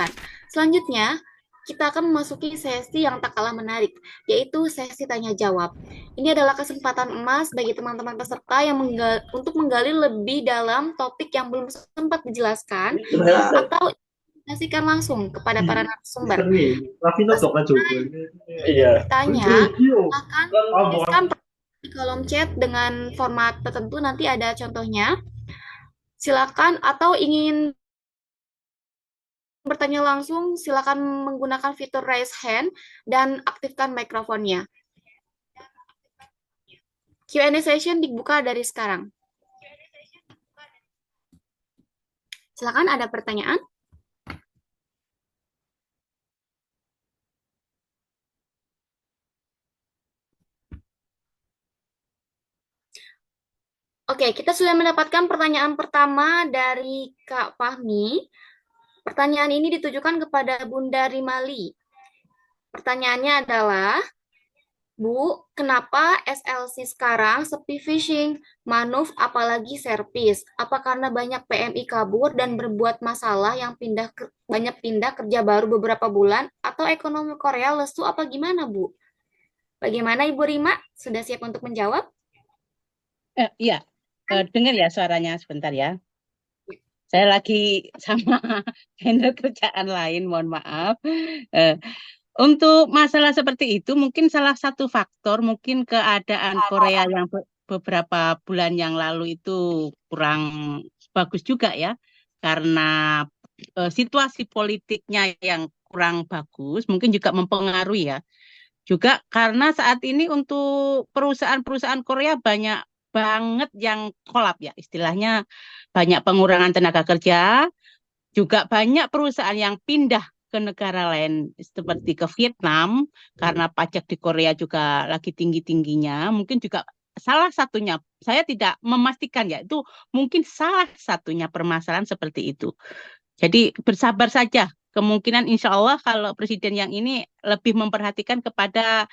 dijelaskan. Selanjutnya, kita akan memasuki sesi yang tak kalah menarik, yaitu sesi tanya jawab. Ini adalah kesempatan emas bagi teman-teman peserta yang untuk menggali lebih dalam topik yang belum sempat dijelaskan atau informasikan langsung kepada para narasumber. Iya. Bertanya, silakan tuliskan di kolom chat dengan format tertentu, nanti ada contohnya. Silakan atau ingin bertanya langsung, silakan menggunakan fitur raise hand dan aktifkan mikrofonnya. Q&A session dibuka dari sekarang. Silakan, ada pertanyaan? Oke, kita sudah mendapatkan pertanyaan pertama dari Kak Fahmi. Pertanyaan ini ditujukan kepada Bunda Rimali. Pertanyaannya adalah, Bu, kenapa SLC sekarang sepi phishing, manuf apalagi servis? Apa karena banyak PMI kabur dan berbuat masalah yang banyak pindah kerja baru beberapa bulan atau ekonomi Korea lesu apa gimana, Bu? Bagaimana Ibu Rima? Sudah siap untuk menjawab? Iya, dengar ya suaranya sebentar ya. Saya lagi sama handle kerjaan lain, mohon maaf. Eh, untuk masalah seperti itu, mungkin salah satu faktor mungkin keadaan Korea yang beberapa bulan yang lalu itu kurang bagus juga ya, karena situasi politiknya yang kurang bagus, mungkin juga mempengaruhi ya. Juga karena saat ini untuk perusahaan-perusahaan Korea banyak banget yang kolap ya, istilahnya banyak pengurangan tenaga kerja, juga banyak perusahaan yang pindah ke negara lain seperti ke Vietnam karena pajak di Korea juga lagi tinggi-tingginya. Mungkin juga salah satunya, saya tidak memastikan ya, itu mungkin salah satunya permasalahan seperti itu. Jadi bersabar saja. Kemungkinan insya Allah kalau presiden yang ini lebih memperhatikan kepada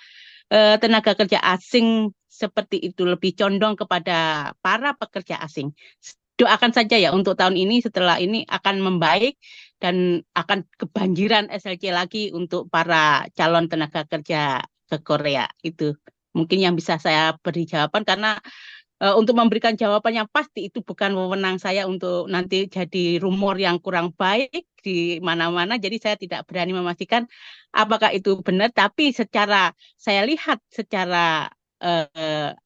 tenaga kerja asing seperti itu, lebih condong kepada para pekerja asing. Doakan saja ya untuk tahun ini, setelah ini akan membaik dan akan kebanjiran SLC lagi untuk para calon tenaga kerja ke Korea. Itu mungkin yang bisa saya beri jawaban karena untuk memberikan jawaban yang pasti itu bukan wewenang saya untuk nanti jadi rumor yang kurang baik di mana-mana. Jadi saya tidak berani memastikan apakah itu benar. Tapi secara saya lihat secara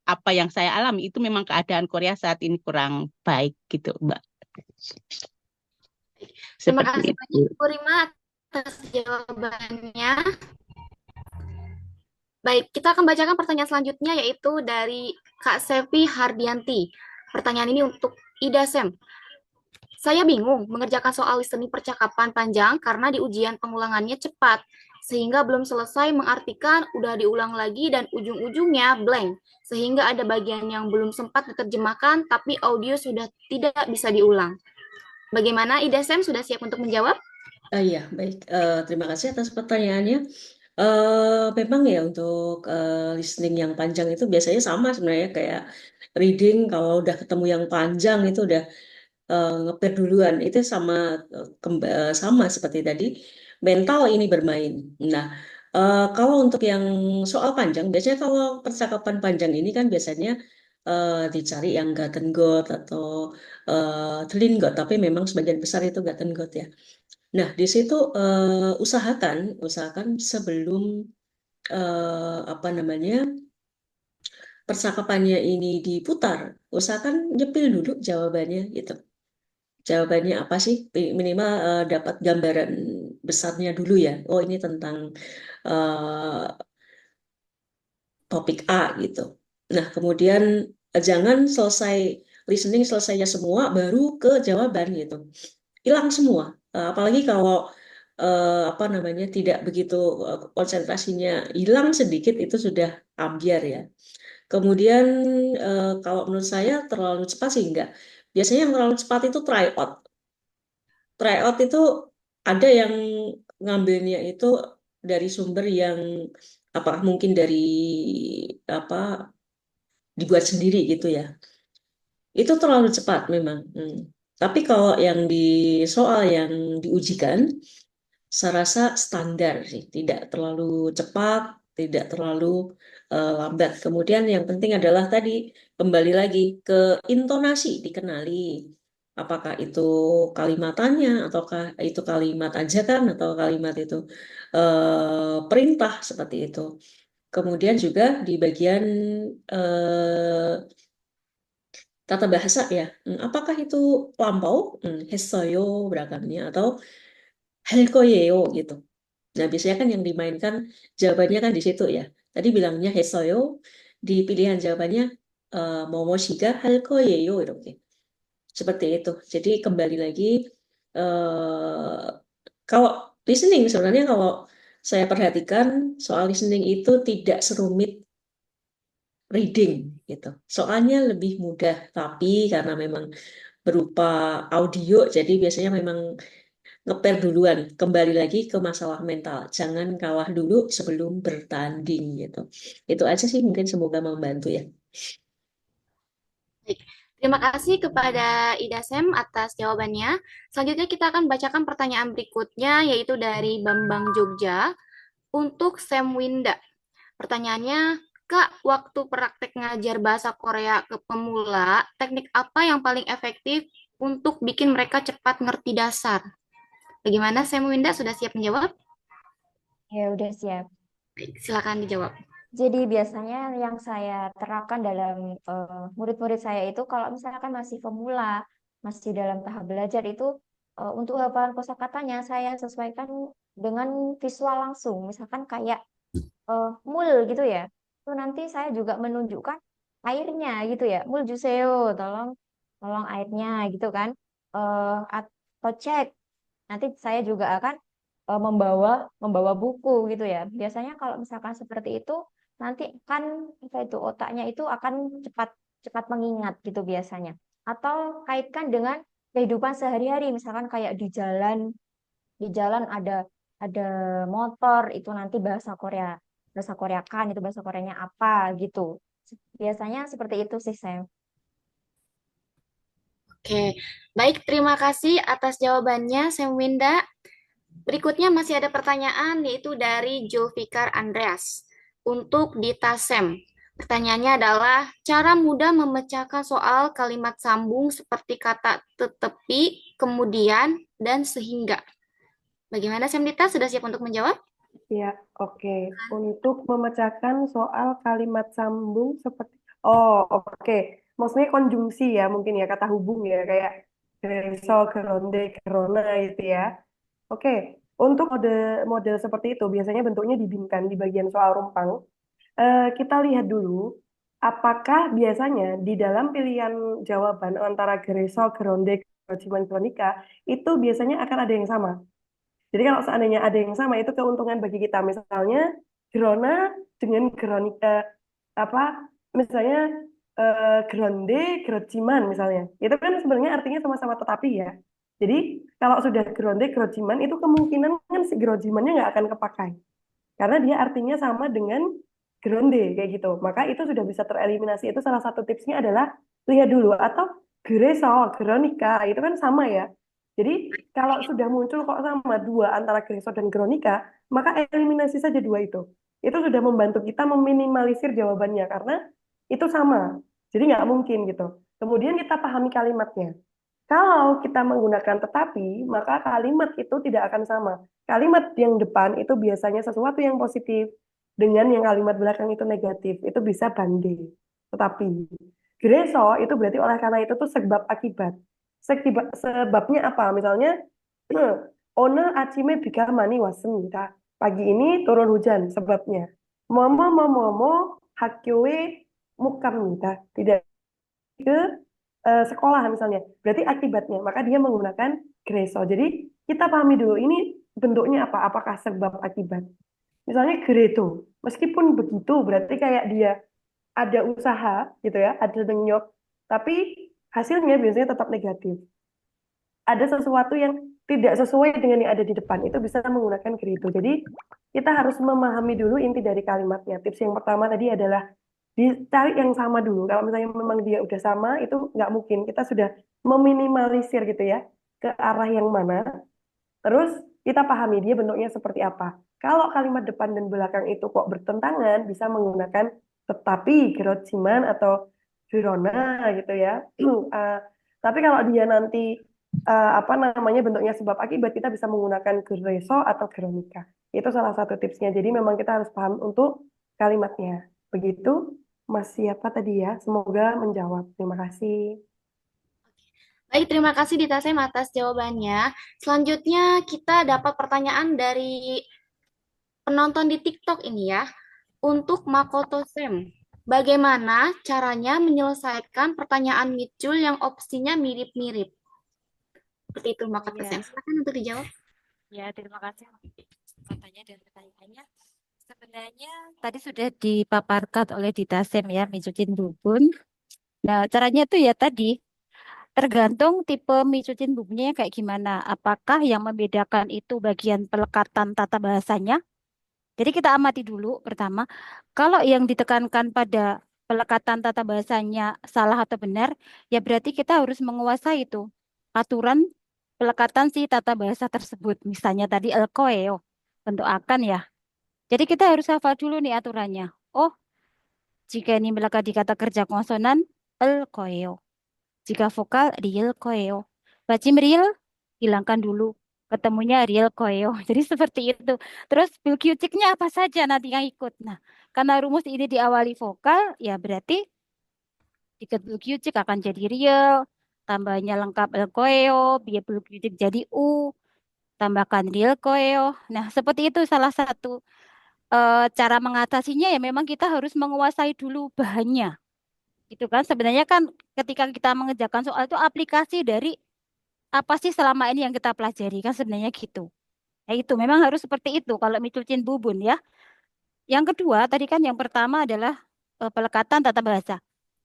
apa yang saya alami itu memang keadaan Korea saat ini kurang baik gitu, Mbak. Terima Seperti kasih banyak itu. Ibu Rima atas jawabannya. Baik, kita akan bacakan pertanyaan selanjutnya yaitu dari Kak Sevi Hardianti. Pertanyaan ini untuk Ida Sem. Saya bingung mengerjakan soal listening percakapan panjang karena di ujian pengulangannya cepat, sehingga belum selesai mengartikan udah diulang lagi dan ujung-ujungnya blank, sehingga ada bagian yang belum sempat diterjemahkan tapi audio sudah tidak bisa diulang. Bagaimana Ida Sem, sudah siap untuk menjawab? Iya, baik. Terima kasih atas pertanyaannya. Memang ya untuk listening yang panjang itu biasanya sama sebenarnya kayak reading. Kalau udah ketemu yang panjang itu udah ngeper duluan. Itu sama sama seperti tadi. Mental ini bermain. Nah, kalau untuk yang soal panjang, biasanya kalau percakapan panjang ini kan biasanya dicari yang Gaten God atau Telin God, tapi memang sebagian besar itu Gaten God ya. Nah, di situ usahakan sebelum apa namanya percakapannya ini diputar, usahakan nyepil dulu jawabannya gitu. Jawabannya apa sih? Minimal dapat gambaran besarnya dulu ya. Oh, ini tentang eh, topik A gitu. Nah, kemudian jangan selesai listening selesainya semua baru ke jawaban gitu. Hilang semua. Apalagi kalau apa namanya tidak begitu konsentrasinya hilang sedikit itu sudah ambiar ya. Kemudian kalau menurut saya terlalu cepat sih enggak. Biasanya yang terlalu cepat itu try out. Try out itu ada yang ngambilnya itu dari sumber yang apakah mungkin dari apa dibuat sendiri gitu ya. Itu terlalu cepat memang. Tapi kalau yang di soal yang diujikan saya rasa standar sih, tidak terlalu cepat, tidak terlalu lambat. Kemudian yang penting adalah tadi kembali lagi ke intonasi, dikenali. Apakah itu kalimatannya, ataukah itu kalimat ajakan, atau kalimat itu perintah seperti itu. Kemudian juga di bagian eh, tata bahasa ya, apakah itu lampau, 했어요 beragamnya, atau 할 거예요 gitu. Nah, biasanya kan yang dimainkan jawabannya kan di situ ya. Tadi bilangnya 했어요, di pilihan jawabannya 뭐뭐시가 할 거예요 이렇게. Seperti itu. Jadi kembali lagi kalau listening sebenarnya kalau saya perhatikan soal listening itu tidak serumit reading gitu. Soalnya lebih mudah, tapi karena memang berupa audio, jadi biasanya memang ngeper duluan. Kembali lagi ke masalah mental. Jangan kalah dulu sebelum bertanding gitu. Itu aja sih mungkin semoga membantu ya. Baik. Terima kasih kepada Ida Sem atas jawabannya. Selanjutnya kita akan bacakan pertanyaan berikutnya, yaitu dari Bambang Jogja untuk Sem Winda. Pertanyaannya, Kak, waktu praktek ngajar bahasa Korea ke pemula, teknik apa yang paling efektif untuk bikin mereka cepat ngerti dasar? Bagaimana, Sem Winda? Sudah siap menjawab? Ya, udah siap. Baik, silakan dijawab. Jadi biasanya yang saya terapkan dalam murid-murid saya itu kalau misalkan masih pemula, masih dalam tahap belajar itu untuk hafalan kosakatanya saya sesuaikan dengan visual langsung. Misalkan kayak mul gitu ya. Itu nanti saya juga menunjukkan airnya gitu ya. Mul juseo, tolong tolong airnya gitu kan. Atau cek. Nanti saya juga akan membawa membawa buku gitu ya. Biasanya kalau misalkan seperti itu nanti kan apa itu otaknya itu akan cepat cepat mengingat gitu biasanya. Atau kaitkan dengan kehidupan sehari-hari, misalkan kayak di jalan ada motor itu nanti bahasa Korea kan itu bahasa Koreanya apa gitu. Biasanya seperti itu sih saya. Oke, baik. Terima kasih atas jawabannya, Sem Winda. Berikutnya masih ada pertanyaan, yaitu dari Julfikar Andreas untuk Dita Sem. Pertanyaannya adalah, cara mudah memecahkan soal kalimat sambung seperti kata tetapi, kemudian, dan sehingga. Bagaimana, Sem Dita? Sudah siap untuk menjawab? Ya, oke. Untuk memecahkan soal kalimat sambung seperti oh, oke. Maksudnya konjungsi ya, mungkin ya kata hubung ya kayak gereso, geronde, gerona gitu ya. Oke. Untuk model seperti itu biasanya bentuknya dibinkan di bagian soal rumpang. Kita lihat dulu apakah biasanya di dalam pilihan jawaban antara gereso, geronde, gerojiman, geronika itu biasanya akan ada yang sama. Jadi kalau seandainya ada yang sama itu keuntungan bagi kita. Misalnya Grona dengan Gronika apa misalnya Gronde, Grojiman misalnya. Itu kan sebenarnya artinya sama-sama tetapi ya. Jadi kalau sudah Gronde, Grojiman itu kemungkinan kan si Grojimannya nggak akan kepakai. Karena dia artinya sama dengan Gronde kayak gitu. Maka itu sudah bisa tereliminasi. Itu salah satu tipsnya adalah lihat dulu atau Greso, Gronika itu kan sama ya. Jadi kalau sudah muncul kok sama dua antara Greso dan Gronika, maka eliminasi saja dua itu. Itu sudah membantu kita meminimalisir jawabannya karena itu sama. Jadi nggak mungkin gitu. Kemudian kita pahami kalimatnya. Kalau kita menggunakan tetapi, maka kalimat itu tidak akan sama. Kalimat yang depan itu biasanya sesuatu yang positif, dengan yang kalimat belakang itu negatif. Itu bisa banding. Tetapi, Greso itu berarti oleh karena itu tuh sebab akibat. Sebabnya apa? Misalnya, Ona acime bika mani wasen. Pagi ini turun hujan, sebabnya. Momo hakyoe mukam. Tidak ke sekolah misalnya. Berarti akibatnya. Maka dia menggunakan greso. Jadi kita pahami dulu ini bentuknya apa? Apakah sebab akibat? Misalnya greto. Meskipun begitu berarti kayak dia ada usaha gitu ya, ada denyok, tapi hasilnya biasanya tetap negatif. Ada sesuatu yang tidak sesuai dengan yang ada di depan, itu bisa menggunakan greto. Jadi kita harus memahami dulu inti dari kalimatnya. Tips yang pertama tadi adalah dicari yang sama dulu. Kalau misalnya memang dia udah sama, itu nggak mungkin. Kita sudah meminimalisir gitu ya, ke arah yang mana. Terus kita pahami dia bentuknya seperti apa. Kalau kalimat depan dan belakang itu kok bertentangan, bisa menggunakan tetapi, gerotjiman atau Verona gitu ya. Tapi kalau dia nanti apa namanya bentuknya sebab akibat, kita bisa menggunakan gereso atau geronika. Itu salah satu tipsnya. Jadi memang kita harus paham untuk kalimatnya. Begitu, Mas siapa tadi ya? Semoga menjawab. Terima kasih. Baik, terima kasih Dita Sem atas jawabannya. Selanjutnya kita dapat pertanyaan dari penonton di TikTok ini ya. Untuk Makoto Sem, bagaimana caranya menyelesaikan pertanyaan Mitchell yang opsinya mirip-mirip? Seperti itu Makoto Sem. Ya, Silakan untuk dijawab. ya, terima kasih pertanyaan dan pertanyaannya. Sebenarnya tadi sudah dipaparkan oleh Dita Sem ya, Mijukin Bubun. Nah, caranya tuh ya tadi tergantung tipe Mijukin Bubunnya kayak gimana. Apakah yang membedakan itu bagian pelekatan tata bahasanya? Jadi kita amati dulu pertama, kalau yang ditekankan pada pelekatan tata bahasanya salah atau benar, ya berarti kita harus menguasai itu aturan pelekatan si tata bahasa tersebut. Misalnya tadi el koeo, bentuk akan ya. Jadi kita harus hafal dulu nih aturannya. Oh, jika ini melekat di kata kerja konsonan, el koeo. Jika vokal, real koeo. Bacim real, hilangkan dulu. Ketemunya real koeo. Jadi seperti itu. Terus bilkyuciknya apa saja nanti yang ikut. Nah, karena rumus ini diawali vokal, ya berarti jika bilkyucik akan jadi real. Tambahnya lengkap el koeo, biar bilkyucik jadi u. Tambahkan real koeo. Nah, seperti itu salah satu cara mengatasinya ya memang kita harus menguasai dulu bahannya. Itu kan sebenarnya kan ketika kita mengerjakan soal itu aplikasi dari apa sih selama ini yang kita pelajari kan sebenarnya gitu. Ya itu memang harus seperti itu kalau micucin bubun ya. Yang kedua tadi kan yang pertama adalah pelekatan tata bahasa.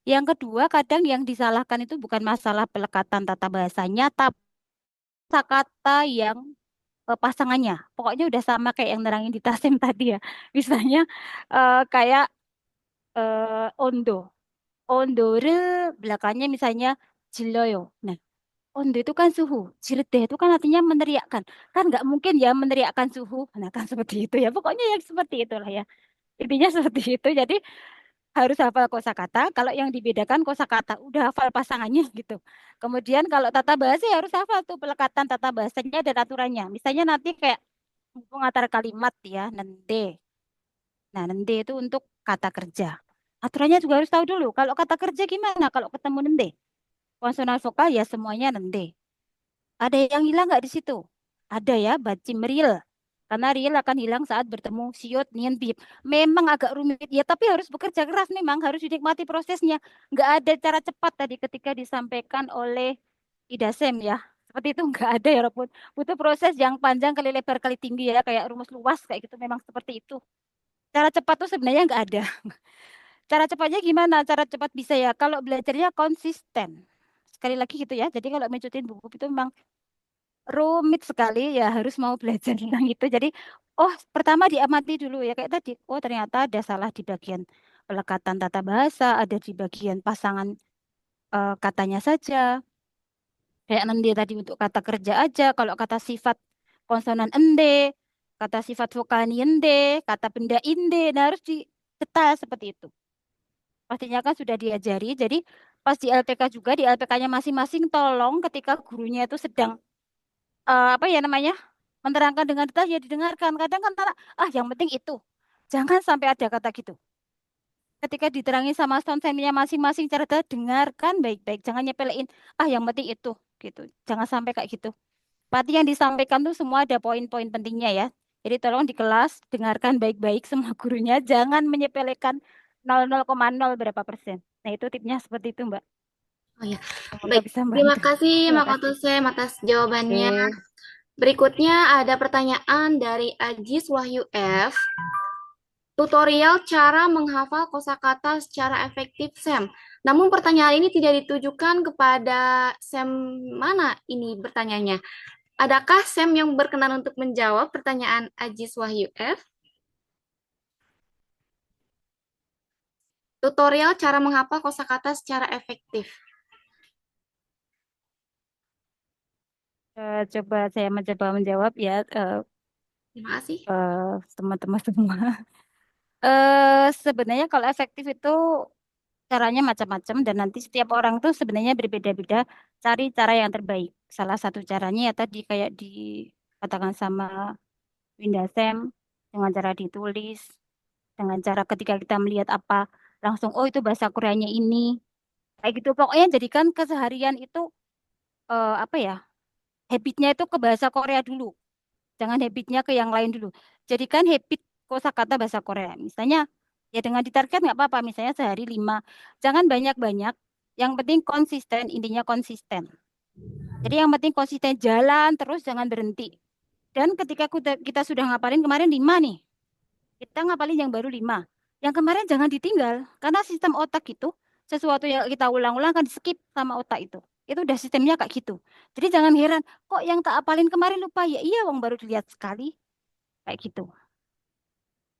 Yang kedua kadang yang disalahkan itu bukan masalah pelekatan tata bahasanya tapi kata yang pasangannya. Pokoknya udah sama kayak yang nerangin di Tasem tadi ya. Misalnya kayak ondo. Ondore belakangnya misalnya jiloyo. Nah, ondo itu kan suhu. Jileteh itu kan artinya meneriakkan. Kan nggak mungkin ya meneriakkan suhu. Nah, kan seperti itu ya. Pokoknya yang seperti itulah ya. Intinya seperti itu. Jadi harus hafal kosakata. Kalau yang dibedakan kosakata, udah hafal pasangannya gitu. Kemudian kalau tata bahasa ya harus hafal tuh pelekatan tata bahasanya dan aturannya. Misalnya nanti kayak pengantar kalimat ya, nende. Nah, nende itu untuk kata kerja. Aturannya juga harus tahu dulu. Kalau kata kerja gimana? Kalau ketemu nende, konsonan vokal ya semuanya nende. Ada yang hilang nggak di situ? Ada ya, bacim real. Karena real akan hilang saat bertemu siot, nien, bip. Memang agak rumit ya, tapi harus bekerja keras memang, harus dinikmati prosesnya. Nggak ada cara cepat tadi ketika disampaikan oleh Idasem ya. Seperti itu nggak ada ya, walaupun butuh proses yang panjang kali lebar kali tinggi ya, kayak rumus luas kayak gitu memang seperti itu. Cara cepat tuh sebenarnya nggak ada. Cara cepatnya gimana? Cara cepat bisa ya kalau belajarnya konsisten. Sekali lagi gitu ya. Jadi kalau mencutin buku itu memang rumit sekali ya harus mau belajar tentang itu. Jadi oh pertama diamati dulu ya kayak tadi. Oh ternyata ada salah di bagian pelekatan tata bahasa, ada di bagian pasangan katanya saja. Kayak nanti tadi untuk kata kerja aja. Kalau kata sifat konsonan ende, kata sifat vokal ende, kata benda inde, nah harus detail seperti itu. Pastinya kan sudah diajari. Jadi pas di LPK juga di LPK-nya masing-masing tolong ketika gurunya itu sedang apa ya namanya menerangkan dengan detail ya didengarkan. Kadang kan anak yang penting itu. Jangan sampai ada kata gitu. Ketika diterangi sama konsennya masing-masing cara detail, dengarkan baik-baik. Jangan nyepelein yang penting itu gitu. Jangan sampai kayak gitu. Berarti yang disampaikan tuh semua ada poin-poin pentingnya ya. Jadi tolong di kelas dengarkan baik-baik semua gurunya. Jangan menyepelekan 0,0 berapa persen. Nah itu tipnya seperti itu Mbak. Oh ya, Semoga baik. bisa Terima membantu. kasih Terima Makoto kasih. Sem atas jawabannya. Oke. Berikutnya ada pertanyaan dari Ajis Wahyu F. Tutorial cara menghafal kosakata secara efektif, Sam. Namun pertanyaan ini tidak ditujukan kepada Sam mana ini bertanyanya. Adakah Sam yang berkenan untuk menjawab pertanyaan Ajis Wahyu F? Tutorial cara menghafal kosakata secara efektif. Coba saya mencoba menjawab ya, Terima kasih. teman-teman semua. Sebenarnya kalau efektif itu caranya macam-macam dan nanti setiap orang tuh sebenarnya berbeda-beda cari cara yang terbaik. Salah satu caranya ya tadi kayak dikatakan sama Winda Sam, dengan cara ditulis, dengan cara ketika kita melihat apa langsung oh itu bahasa Koreanya ini. Kayak gitu pokoknya jadikan keseharian itu apa ya? Habitnya itu ke bahasa Korea dulu. Jangan habitnya ke yang lain dulu. Jadikan habit kosakata bahasa Korea. Misalnya, ya dengan ditarget nggak apa-apa. Misalnya sehari 5. Jangan banyak-banyak. Yang penting konsisten, intinya konsisten. Jadi yang penting konsisten jalan terus jangan berhenti. Dan ketika kita sudah ngapalin kemarin 5 nih. Kita ngapalin yang baru 5. Yang kemarin jangan ditinggal. Karena sistem otak itu, sesuatu yang kita ulang-ulang akan di skip sama otak itu. Itu udah sistemnya kayak gitu. Jadi jangan heran, kok yang tak apalin kemarin lupa? Ya iya, wong baru dilihat sekali. Kayak gitu.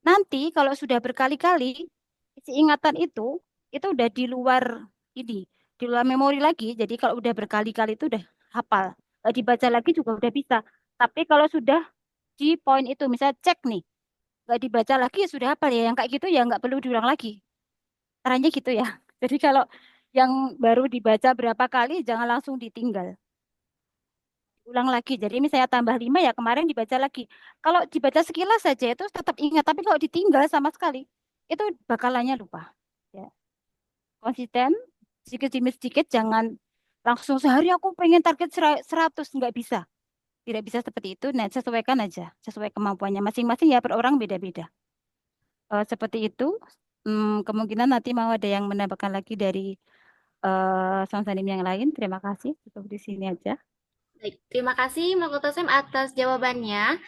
Nanti kalau sudah berkali-kali, isi ingatan itu udah di luar ini, di luar memori lagi. Jadi kalau udah berkali-kali itu udah hafal. Dibaca lagi juga udah bisa. Tapi kalau sudah di poin itu, misalnya cek nih, nggak dibaca lagi ya sudah hafal ya. Yang kayak gitu ya nggak perlu diulang lagi. Caranya gitu ya. Jadi kalau yang baru dibaca berapa kali, jangan langsung ditinggal. Ulang lagi. Jadi misalnya tambah 5 ya kemarin dibaca lagi. Kalau dibaca sekilas saja itu tetap ingat. Tapi kalau ditinggal sama sekali, itu bakalannya lupa. Ya. Konsisten, sedikit demi sedikit, jangan langsung sehari aku pengen target 100. Nggak bisa. Tidak bisa seperti itu. Nah, sesuaikan aja. Sesuai kemampuannya masing-masing ya per orang beda-beda. Seperti itu. Kemungkinan nanti mau ada yang menambahkan lagi dari Sonsanim yang lain. Terima kasih. Cukup di sini aja. Baik, terima kasih Mbak Sem atas jawabannya.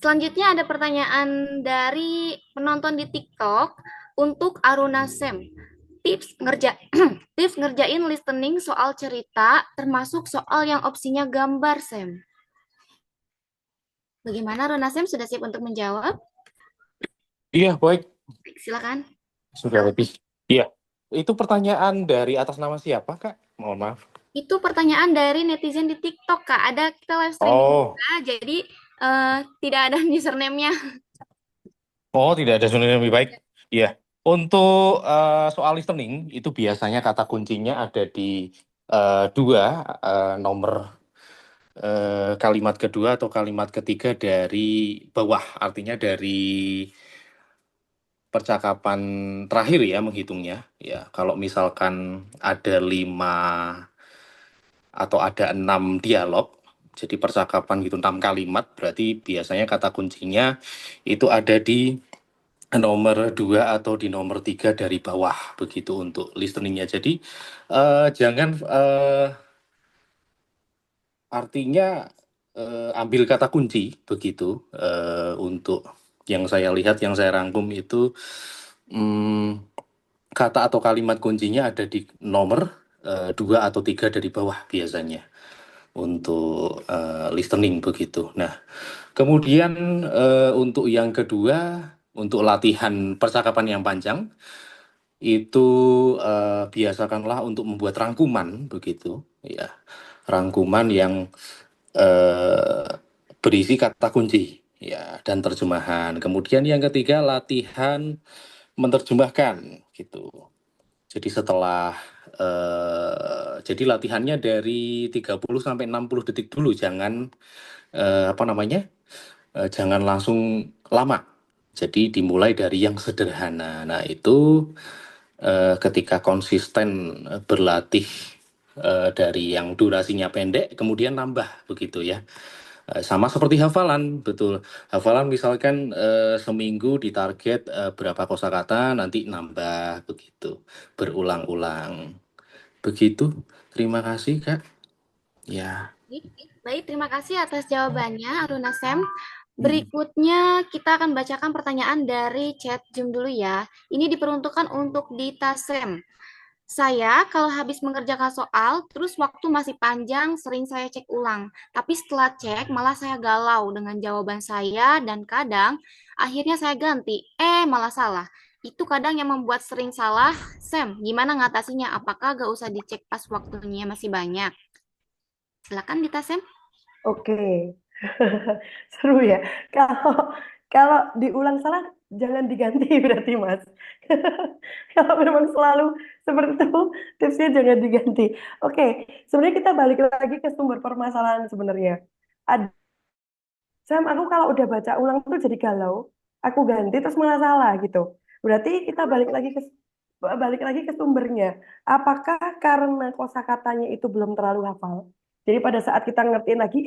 Selanjutnya ada pertanyaan dari penonton di TikTok untuk Aruna Sem. Tips ngerjain listening soal cerita, termasuk soal yang opsinya gambar, Sem. Bagaimana Aruna Sem? Sudah siap untuk menjawab? Iya, baik. Baik, silakan. Sudah lebih. Iya. Itu pertanyaan dari atas nama siapa, Kak? Mohon maaf. Itu pertanyaan dari netizen di TikTok, Kak. Ada kita live streaming juga, jadi tidak ada username-nya. Oh, tidak ada sebenarnya lebih baik. Iya. Untuk soal listening, itu biasanya kata kuncinya ada di nomor kalimat kedua atau kalimat ketiga dari bawah. Artinya dari percakapan terakhir ya menghitungnya. Ya, kalau misalkan ada 5 atau ada 6 dialog, jadi percakapan gitu 6 kalimat, berarti biasanya kata kuncinya itu ada di nomor 2 atau di nomor 3 dari bawah, begitu untuk listeningnya. Jadi jangan artinya ambil kata kunci begitu untuk yang saya lihat, yang saya rangkum itu kata atau kalimat kuncinya ada di nomor 2 atau 3 dari bawah biasanya untuk listening begitu. Nah, kemudian untuk yang kedua, untuk latihan percakapan yang panjang, itu biasakanlah untuk membuat rangkuman begitu, ya, rangkuman yang berisi kata kunci, ya, dan terjemahan. Kemudian yang ketiga, latihan menerjemahkan gitu. Jadi setelah jadi latihannya dari 30 sampai 60 detik dulu, jangan jangan langsung lama. Jadi dimulai dari yang sederhana. Nah, itu ketika konsisten berlatih dari yang durasinya pendek, kemudian nambah begitu ya. Sama seperti hafalan, betul. Hafalan misalkan seminggu ditarget berapa kosakata, nanti nambah begitu, berulang-ulang. Begitu. Terima kasih, Kak. Ya. Baik, terima kasih atas jawabannya, Aruna Sem. Berikutnya kita akan bacakan pertanyaan dari chat Zoom dulu ya. Ini diperuntukkan untuk Dita Sem. Saya kalau habis mengerjakan soal, terus waktu masih panjang, sering saya cek ulang. Tapi setelah cek, malah saya galau dengan jawaban saya dan kadang akhirnya saya ganti. Malah salah. Itu kadang yang membuat sering salah. Sam, gimana ngatasinya? Apakah gak usah dicek pas waktunya masih banyak? Silakan Dita Sam. Oke. Seru ya. Kalau kalau diulang salah jangan diganti berarti Mas. Kalau memang selalu seperti itu, tipsnya jangan diganti. Oke, sebenarnya kita balik lagi ke sumber permasalahan sebenarnya. Ad- Sam, aku kalau udah baca ulang tuh jadi galau. Aku ganti terus malah salah gitu. Berarti kita balik lagi ke sumbernya. Apakah karena kosakatanya itu belum terlalu hafal? Jadi pada saat kita ngertiin lagi,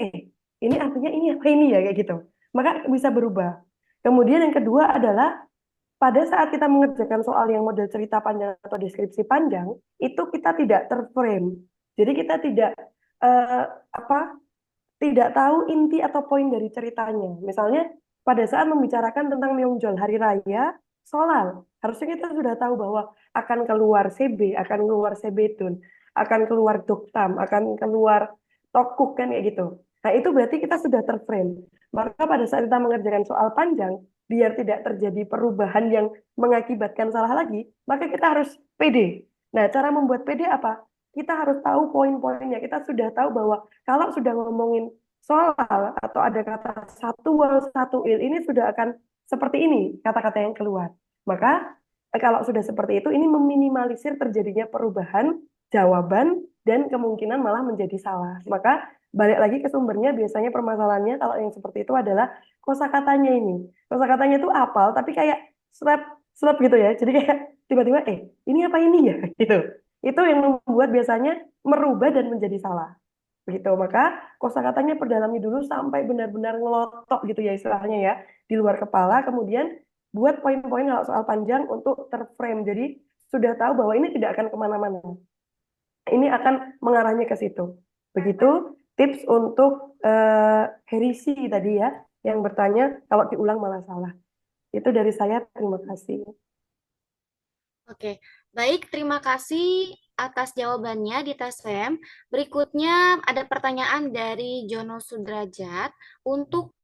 ini artinya ini apa ini ya kayak gitu. Maka bisa berubah. Kemudian yang kedua adalah pada saat kita mengerjakan soal yang model cerita panjang atau deskripsi panjang, itu kita tidak terframe. Jadi kita tidak eh, apa tidak tahu inti atau poin dari ceritanya. Misalnya pada saat membicarakan tentang Myeongjol Hari Raya Solal, harusnya kita sudah tahu bahwa akan keluar CB, akan keluar Sebetun, akan keluar Doktam, akan keluar Tokuk kan kayak gitu. Nah itu berarti kita sudah terframe. Maka pada saat kita mengerjakan soal panjang, biar tidak terjadi perubahan yang mengakibatkan salah lagi, maka kita harus pede. Nah, cara membuat pede apa? Kita harus tahu poin-poinnya. Kita sudah tahu bahwa kalau sudah ngomongin soal atau ada kata satu wal satu il ini sudah akan seperti ini kata-kata yang keluar. Maka kalau sudah seperti itu ini meminimalisir terjadinya perubahan jawaban dan kemungkinan malah menjadi salah. Maka balik lagi ke sumbernya biasanya permasalahannya kalau yang seperti itu adalah kosakatanya ini. Kosakatanya itu apal tapi kayak slap slap gitu ya. Jadi kayak tiba-tiba ini apa ini ya gitu. Itu yang membuat biasanya merubah dan menjadi salah. Begitu, maka kosakatanya perdalami dulu sampai benar-benar ngelotok gitu ya istilahnya ya, di luar kepala, kemudian buat poin-poin kalau soal panjang untuk terframe. Jadi sudah tahu bahwa ini tidak akan kemana-mana. Ini akan mengarahnya ke situ. Begitu tips untuk Herisi tadi ya, yang bertanya kalau diulang malah salah. Itu dari saya, terima kasih. Oke, baik. Terima kasih atas jawabannya di TSM. Berikutnya ada pertanyaan dari Jono Sudrajat untuk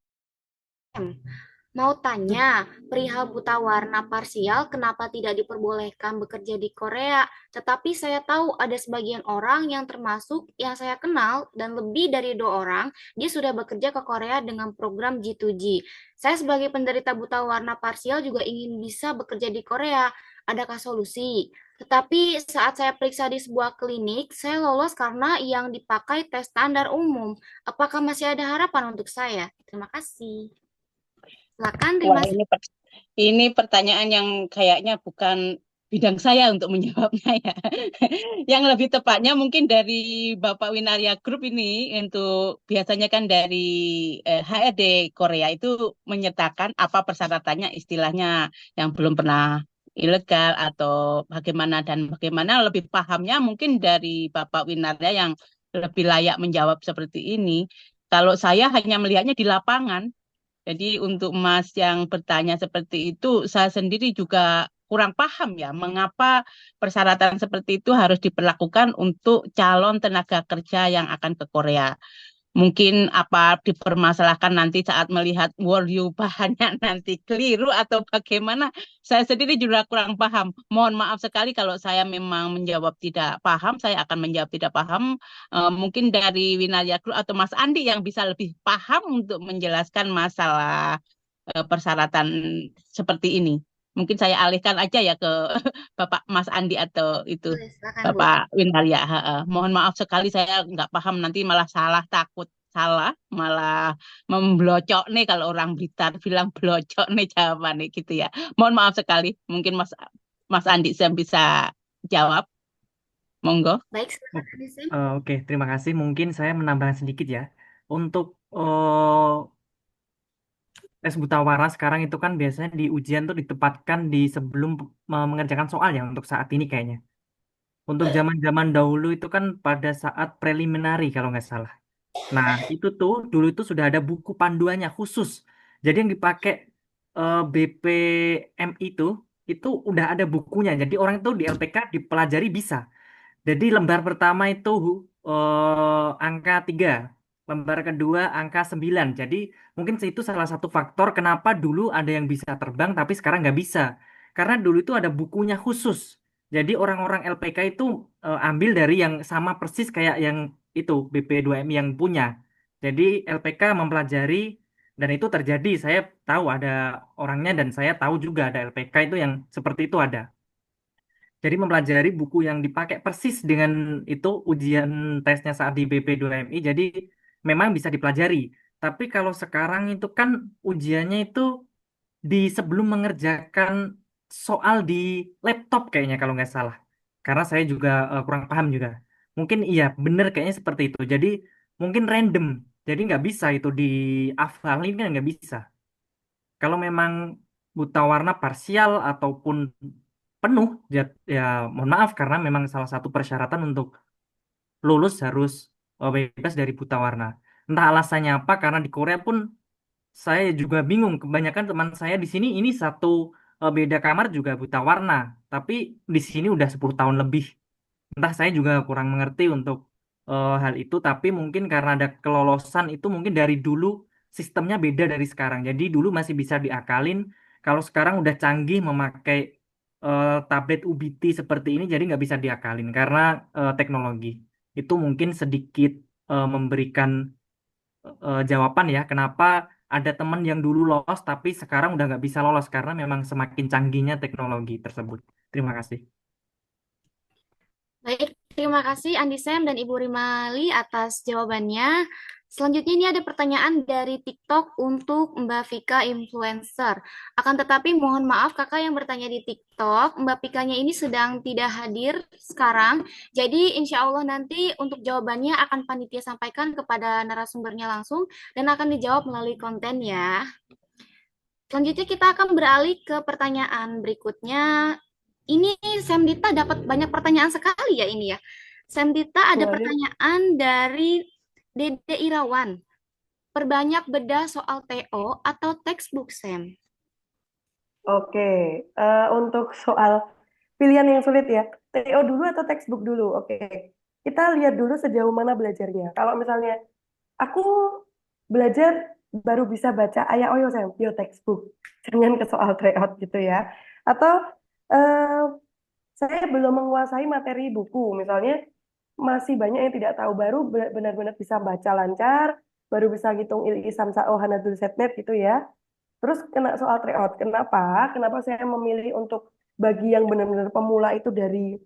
mau tanya, perihal buta warna parsial kenapa tidak diperbolehkan bekerja di Korea? Tetapi saya tahu ada sebagian orang yang termasuk yang saya kenal dan lebih dari 2 orang, dia sudah bekerja ke Korea dengan program G2G. Saya sebagai penderita buta warna parsial juga ingin bisa bekerja di Korea. Adakah solusi? Tetapi saat saya periksa di sebuah klinik, saya lolos karena yang dipakai tes standar umum. Apakah masih ada harapan untuk saya? Terima kasih. Silakan, Wah, Rimas. ini pertanyaan yang kayaknya bukan bidang saya untuk menjawabnya ya. Yang lebih tepatnya mungkin dari Bapak Winaria Group ini untuk biasanya kan dari HRD Korea itu menyertakan apa persyaratannya istilahnya yang belum pernah ilegal atau bagaimana dan bagaimana lebih pahamnya mungkin dari Bapak Winaria yang lebih layak menjawab seperti ini. Kalau saya hanya melihatnya di lapangan. Jadi untuk Mas yang bertanya seperti itu, saya sendiri juga kurang paham ya, mengapa persyaratan seperti itu harus diperlakukan untuk calon tenaga kerja yang akan ke Korea. Mungkin apa dipermasalahkan nanti saat melihat World bahannya nanti keliru atau bagaimana. Saya sendiri juga kurang paham. Mohon maaf sekali kalau saya memang menjawab tidak paham, saya akan menjawab tidak paham. Mungkin dari Winarya Group atau Mas Andi yang bisa lebih paham untuk menjelaskan masalah persyaratan seperti ini. Mungkin saya alihkan aja ya ke Bapak Mas Andi atau itu Boleh, silakan, Bu. Bapak Winarya. Mohon maaf sekali saya nggak paham nanti malah salah takut salah malah memblocok nih kalau orang Blitar bilang blocok nih jawabannya gitu ya. Mohon maaf sekali. Mungkin Mas Andi saya bisa jawab. Monggo. Baik, silakan, Anisim. Oke, terima kasih. Mungkin saya menambahkan sedikit ya. Untuk eh, tes buta waras sekarang itu kan biasanya di ujian tuh ditempatkan di sebelum mengerjakan soal ya untuk saat ini kayaknya. Untuk zaman-zaman dahulu itu kan pada saat preliminary kalau nggak salah. Nah, itu tuh dulu itu sudah ada buku panduannya khusus. Jadi yang dipakai BPM itu udah ada bukunya. Jadi orang itu di LPK dipelajari bisa. Jadi lembar pertama itu angka 3, lembar kedua angka 9. Jadi mungkin itu salah satu faktor kenapa dulu ada yang bisa terbang tapi sekarang nggak bisa. Karena dulu itu ada bukunya khusus. Jadi orang-orang LPK itu ambil dari yang sama persis kayak yang itu BP2M yang punya. Jadi LPK mempelajari dan itu terjadi. Saya tahu ada orangnya dan saya tahu juga ada LPK itu yang seperti itu ada. Jadi mempelajari buku yang dipakai persis dengan itu ujian tesnya saat di BP2MI. Jadi memang bisa dipelajari. Tapi kalau sekarang itu kan ujiannya itu di sebelum mengerjakan soal di laptop kayaknya kalau nggak salah. Karena saya juga kurang paham juga. Mungkin iya bener kayaknya seperti itu. Jadi mungkin random. Jadi nggak bisa itu dihafalin kan nggak bisa. Kalau memang buta warna parsial ataupun penuh ya, ya mohon maaf karena memang salah satu persyaratan untuk lulus harus bebas dari buta warna. Entah alasannya apa karena di Korea pun saya juga bingung. Kebanyakan teman saya di sini ini satu beda kamar juga buta warna, tapi di sini udah 10 tahun lebih. Entah saya juga kurang mengerti untuk hal itu, tapi mungkin karena ada kelolosan itu mungkin dari dulu sistemnya beda dari sekarang. Jadi dulu masih bisa diakalin, kalau sekarang udah canggih memakai tablet UBT seperti ini, jadi nggak bisa diakalin karena teknologi. Itu mungkin sedikit memberikan jawaban ya, kenapa ada teman yang dulu lolos tapi sekarang udah nggak bisa lolos karena memang semakin canggihnya teknologi tersebut. Terima kasih. Baik, terima kasih Andi Sam dan Ibu Rimali atas jawabannya. Selanjutnya ini ada pertanyaan dari TikTok untuk Mbak Vika influencer. Akan tetapi mohon maaf kakak yang bertanya di TikTok, Mbak Vikanya ini sedang tidak hadir sekarang. Jadi insya Allah nanti untuk jawabannya akan panitia sampaikan kepada narasumbernya langsung dan akan dijawab melalui konten ya. Selanjutnya kita akan beralih ke pertanyaan berikutnya. Ini Semdita dapat banyak pertanyaan sekali ya ini ya. Semdita ada Boleh. pertanyaan dari Dede Irawan. Perbanyak bedah soal TO atau textbook Sem? Oke, untuk soal pilihan yang sulit ya, TO dulu atau textbook dulu? Oke, kita lihat dulu sejauh mana belajarnya. Kalau misalnya aku belajar baru bisa baca ayah oyo saya, yo textbook, jangan ke soal tryout gitu ya. Atau eh, saya belum menguasai materi buku, misalnya masih banyak yang tidak tahu, baru benar-benar bisa baca lancar, baru bisa ngitung isam sa'o hanadul setnet gitu ya. Terus kena soal tryout. Kenapa? Kenapa saya memilih untuk bagi yang benar-benar pemula itu dari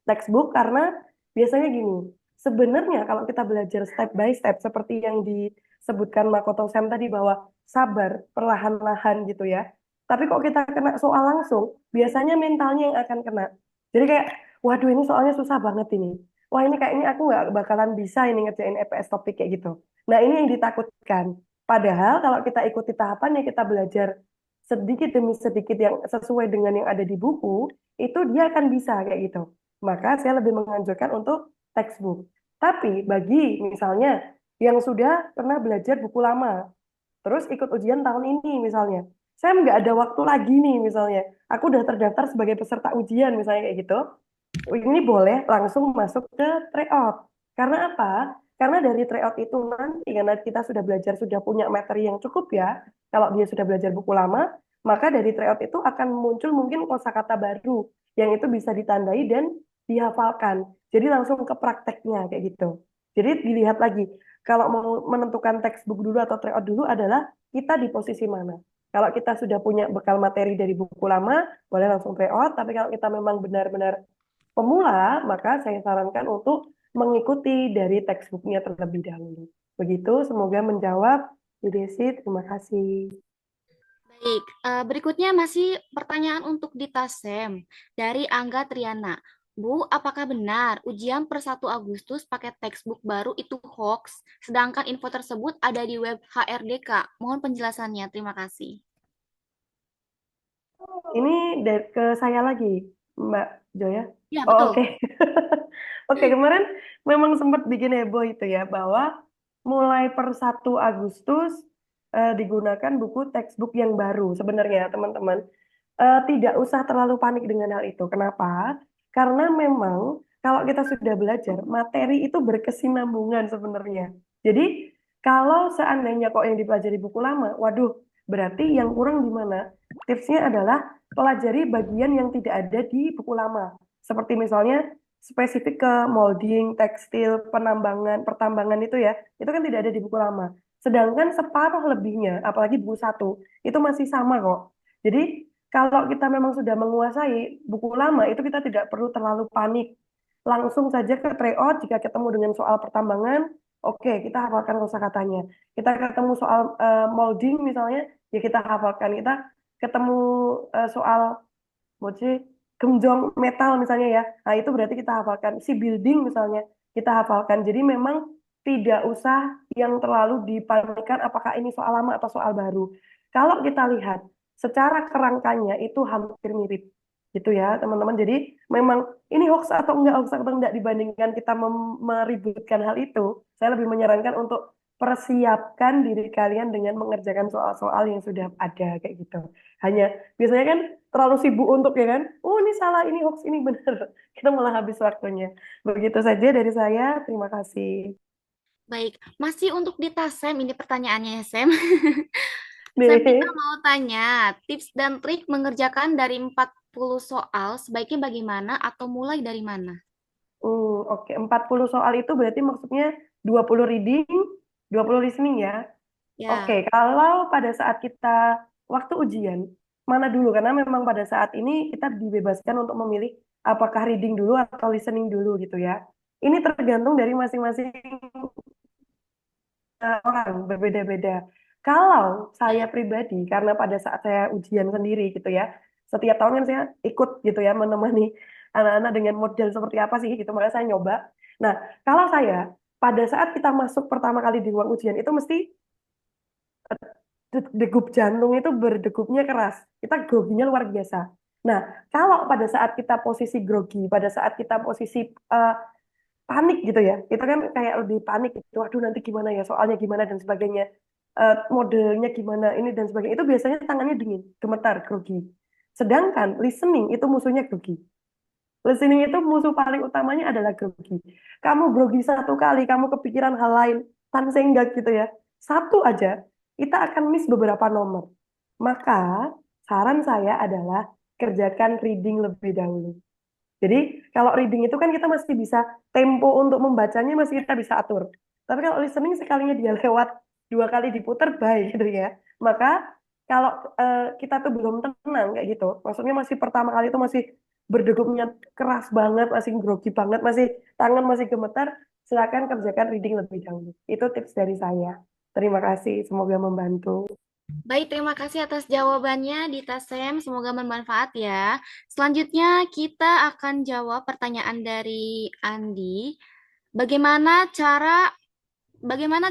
textbook? Karena biasanya gini, sebenarnya kalau kita belajar step by step seperti yang disebutkan Makoto Sam tadi bahwa sabar, perlahan-lahan gitu ya. Tapi kok kita kena soal langsung, biasanya mentalnya yang akan kena. Jadi kayak, waduh ini soalnya susah banget ini. Wah ini kayaknya aku nggak bakalan bisa ini ngerjain EPS topik kayak gitu. Nah ini yang ditakutkan. Padahal kalau kita ikuti tahapannya, kita belajar sedikit demi sedikit yang sesuai dengan yang ada di buku, itu dia akan bisa kayak gitu. Maka saya lebih menganjurkan untuk textbook. Tapi bagi misalnya yang sudah pernah belajar buku lama, terus ikut ujian tahun ini misalnya, saya nggak ada waktu lagi nih misalnya, aku udah terdaftar sebagai peserta ujian misalnya kayak gitu, ini boleh langsung masuk ke tryout. Karena apa? Karena dari tryout itu nanti, karena kita sudah belajar, sudah punya materi yang cukup ya, kalau dia sudah belajar buku lama, maka dari tryout itu akan muncul mungkin kosakata baru, yang itu bisa ditandai dan dihafalkan. Jadi langsung ke prakteknya kayak gitu. Jadi dilihat lagi, kalau mau menentukan textbook dulu atau tryout dulu adalah kita di posisi mana. Kalau kita sudah punya bekal materi dari buku lama, boleh langsung tryout, tapi kalau kita memang benar-benar pemula, maka saya sarankan untuk mengikuti dari textbooknya terlebih dahulu. Begitu, semoga menjawab. Bu Desi, terima kasih. Baik, berikutnya masih pertanyaan untuk Dita Sem dari Angga Triana. Bu, apakah benar ujian per 1 Agustus pakai textbook baru itu hoax, sedangkan info tersebut ada di web HRDK? Mohon penjelasannya, terima kasih. Ini ke saya lagi, Mbak Joya. Ya, Oh, betul. oke. Oke, kemarin memang sempat bikin heboh itu ya, bahwa mulai per 1 Agustus digunakan buku textbook yang baru. Sebenarnya, teman-teman, tidak usah terlalu panik dengan hal itu. Kenapa? Karena memang kalau kita sudah belajar, materi itu berkesinambungan sebenarnya. Jadi, kalau seandainya kok yang dipelajari buku lama, waduh, berarti yang kurang di mana? Tipsnya adalah pelajari bagian yang tidak ada di buku lama. Seperti misalnya spesifik ke molding, tekstil, penambangan, pertambangan itu ya, itu kan tidak ada di buku lama. Sedangkan separuh lebihnya, apalagi buku 1, itu masih sama kok. Jadi kalau kita memang sudah menguasai buku lama, itu kita tidak perlu terlalu panik. Langsung saja ke tryout jika ketemu dengan soal pertambangan, oke, kita hafalkan kosakatanya. Kita ketemu soal molding misalnya, ya kita hafalkan. Kita ketemu soal mochi gemjong metal misalnya ya. Nah, itu berarti kita hafalkan. Si building misalnya kita hafalkan. Jadi memang tidak usah yang terlalu dipanikkan apakah ini soal lama atau soal baru. Kalau kita lihat secara kerangkanya itu hampir mirip gitu ya teman-teman. Jadi memang ini hoax atau enggak dibandingkan kita meributkan hal itu. Saya lebih menyarankan untuk persiapkan diri kalian dengan mengerjakan soal-soal yang sudah ada kayak gitu. Hanya biasanya kan terlalu sibuk untuk ya kan, oh ini salah, ini hoax, ini benar. Kita malah habis waktunya. Begitu saja dari saya. Terima kasih. Baik, masih untuk di TASEM, ini pertanyaannya ya, Sam. Sam, kita mau tanya, tips dan trik mengerjakan dari 40 soal, sebaiknya bagaimana atau mulai dari mana? Oke, 40 soal itu berarti maksudnya 20 reading, 20 listening ya. Ya, Oke, kalau pada saat kita waktu ujian, mana dulu? Karena memang pada saat ini kita dibebaskan untuk memilih apakah reading dulu atau listening dulu gitu ya. Ini tergantung dari masing-masing orang, berbeda-beda. Kalau saya pribadi, karena pada saat saya ujian sendiri gitu ya, setiap tahun kan saya ikut gitu ya, menemani anak-anak dengan model seperti apa sih gitu, makanya saya nyoba. Nah, kalau saya, pada saat kita masuk pertama kali di ruang ujian, itu mesti degup jantung itu berdegupnya keras. Kita groginya luar biasa. Nah, kalau pada saat kita posisi grogi, pada saat kita posisi panik gitu ya, itu kan kayak lebih panik gitu. Waduh, nanti gimana ya, soalnya gimana dan sebagainya. Modelnya gimana, ini dan sebagainya. Itu biasanya tangannya dingin, gemetar, grogi. Sedangkan listening itu musuhnya grogi. Listening itu musuh paling utamanya adalah grogi. Kamu grogi satu kali, kamu kepikiran hal lain, tansenggak gitu ya. Satu aja, kita akan miss beberapa nomor. Maka saran saya adalah kerjakan reading lebih dahulu. Jadi kalau reading itu kan kita masih bisa tempo untuk membacanya masih kita bisa atur. Tapi kalau listening sekalinya dia lewat 2 kali diputar baik gitu ya. Maka kalau kita tuh belum tenang kayak gitu, maksudnya masih pertama kali itu masih berdegupnya keras banget, masih grogi banget, masih tangan masih gemetar, silakan kerjakan reading lebih dahulu. Itu tips dari saya. Terima kasih, semoga membantu. baik, terima kasih atas jawabannya di TASEM, semoga bermanfaat ya. Selanjutnya kita akan jawab pertanyaan dari Andi. Bagaimana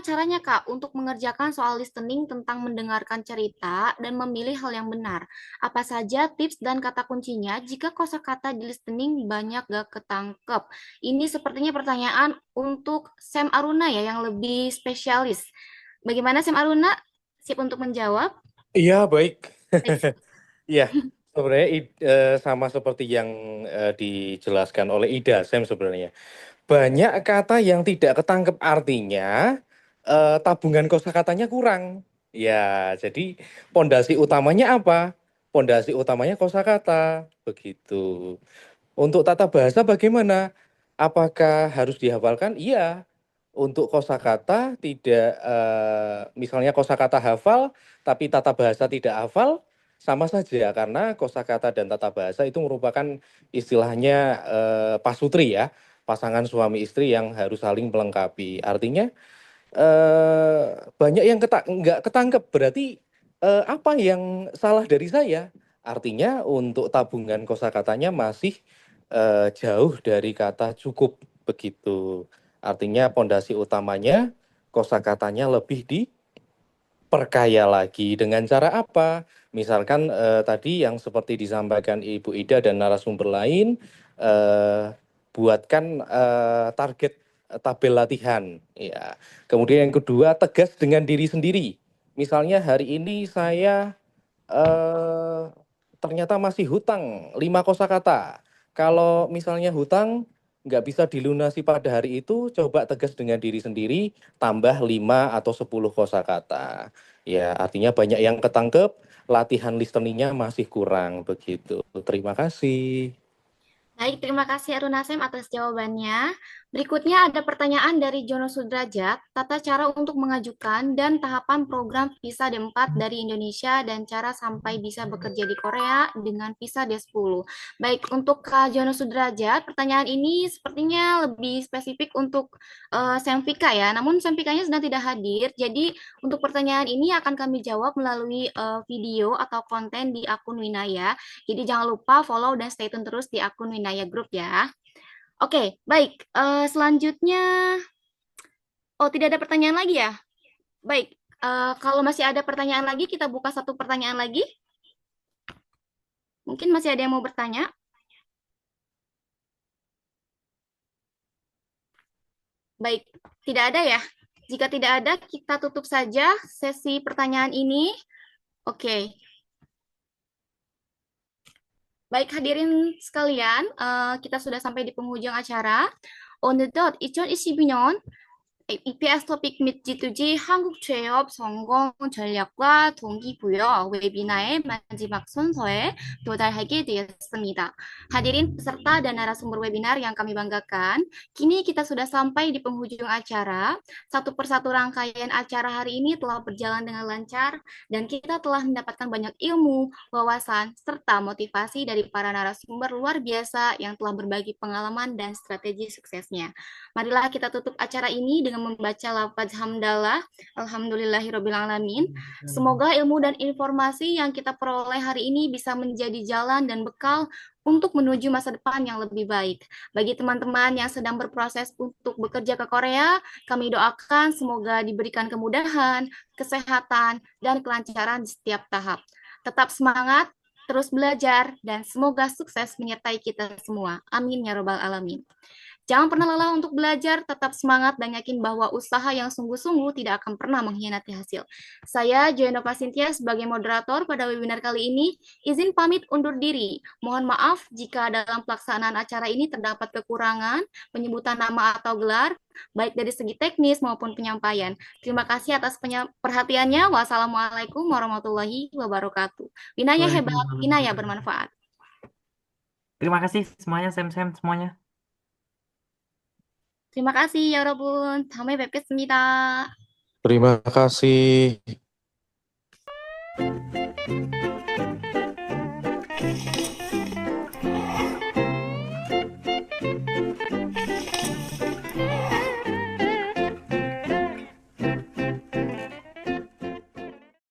caranya Kak untuk mengerjakan soal listening tentang mendengarkan cerita dan memilih hal yang benar? Apa saja tips dan kata kuncinya jika kosakata di listening banyak gak ketangkep? Ini sepertinya pertanyaan untuk Sam Aruna ya yang lebih spesialis. Bagaimana Sam Aruna? Siap untuk menjawab? Iya, baik. Baik. Iya, sebenarnya sama seperti yang dijelaskan oleh Ida, Sam sebenarnya. Banyak kata yang tidak ketangkep artinya tabungan kosakatanya kurang. Ya, jadi pondasi utamanya apa? Pondasi utamanya kosakata, begitu. Untuk tata bahasa bagaimana? Apakah harus dihafalkan? Iya. Untuk kosakata tidak, misalnya kosakata hafal, tapi tata bahasa tidak hafal, sama saja karena kosakata dan tata bahasa itu merupakan istilahnya pasutri ya, pasangan suami istri yang harus saling melengkapi. Artinya banyak yang nggak ketangkep, berarti apa yang salah dari saya? Artinya untuk tabungan kosakatanya masih jauh dari kata cukup begitu. Artinya pondasi utamanya kosakatanya lebih diperkaya lagi dengan cara apa? Misalkan tadi yang seperti disampaikan Ibu Ida dan narasumber lain, buatkan target tabel latihan. Ya. Kemudian yang kedua, tegas dengan diri sendiri. Misalnya hari ini saya ternyata masih hutang 5 kosakata. Kalau misalnya hutang nggak bisa dilunasi pada hari itu, coba tegas dengan diri sendiri, tambah 5 atau 10 kosakata. Ya, artinya banyak yang ketangkep, latihan listeningnya masih kurang begitu. Terima kasih. Baik, terima kasih Aruna Sem atas jawabannya. Berikutnya ada pertanyaan dari Jono Sudrajat, tata cara untuk mengajukan dan tahapan program visa D4 dari Indonesia dan cara sampai bisa bekerja di Korea dengan visa D10. Baik, untuk Kak Jono Sudrajat, pertanyaan ini sepertinya lebih spesifik untuk Semfika ya, namun Semfikanya sedang tidak hadir, jadi untuk pertanyaan ini akan kami jawab melalui video atau konten di akun Winaya. Jadi jangan lupa follow dan stay tune terus di akun Winaya Group ya. Oke, baik. Selanjutnya, oh tidak ada pertanyaan lagi ya? Baik, kalau masih ada pertanyaan lagi, kita buka satu pertanyaan lagi. Mungkin masih ada yang mau bertanya? Baik, tidak ada ya? Jika tidak ada, kita tutup saja sesi pertanyaan ini. Oke. Baik, hadirin sekalian, kita sudah sampai di penghujung acara. 어느덧 2022년 EPS 토픽 및 G2G 한국 취업 성공 전략과 동기부여 웨비나의 마지막 순서에 도달하게 되었습니다. Hadirin peserta dan narasumber webinar yang kami banggakan, kini kita sudah sampai di penghujung acara. Satu persatu rangkaian acara hari ini telah berjalan dengan lancar dan kita telah mendapatkan banyak ilmu, wawasan, serta motivasi dari para narasumber luar biasa yang telah berbagi pengalaman dan strategi suksesnya. Marilah kita tutup acara ini dengan membaca lafaz hamdalah. Alhamdulillahirrabbilalamin. Semoga ilmu dan informasi yang kita peroleh hari ini bisa menjadi jalan dan bekal untuk menuju masa depan yang lebih baik. Bagi teman-teman yang sedang berproses untuk bekerja ke Korea, kami doakan semoga diberikan kemudahan, kesehatan, dan kelancaran di setiap tahap. Tetap semangat, terus belajar, dan semoga sukses menyertai kita semua. Amin ya robbal alamin. Jangan pernah lelah untuk belajar, tetap semangat dan yakin bahwa usaha yang sungguh-sungguh tidak akan pernah mengkhianati hasil. Saya Joyanova Cynthia sebagai moderator pada webinar kali ini, izin pamit undur diri. Mohon maaf jika dalam pelaksanaan acara ini terdapat kekurangan, penyebutan nama atau gelar, baik dari segi teknis maupun penyampaian. Terima kasih atas perhatiannya. Wassalamualaikum warahmatullahi wabarakatuh. Winaya hebat, winaya bermanfaat. Terima kasih semuanya, Sem-Sem semuanya. terima kasih 여러분. 다음에 뵙겠습니다. Terima kasih.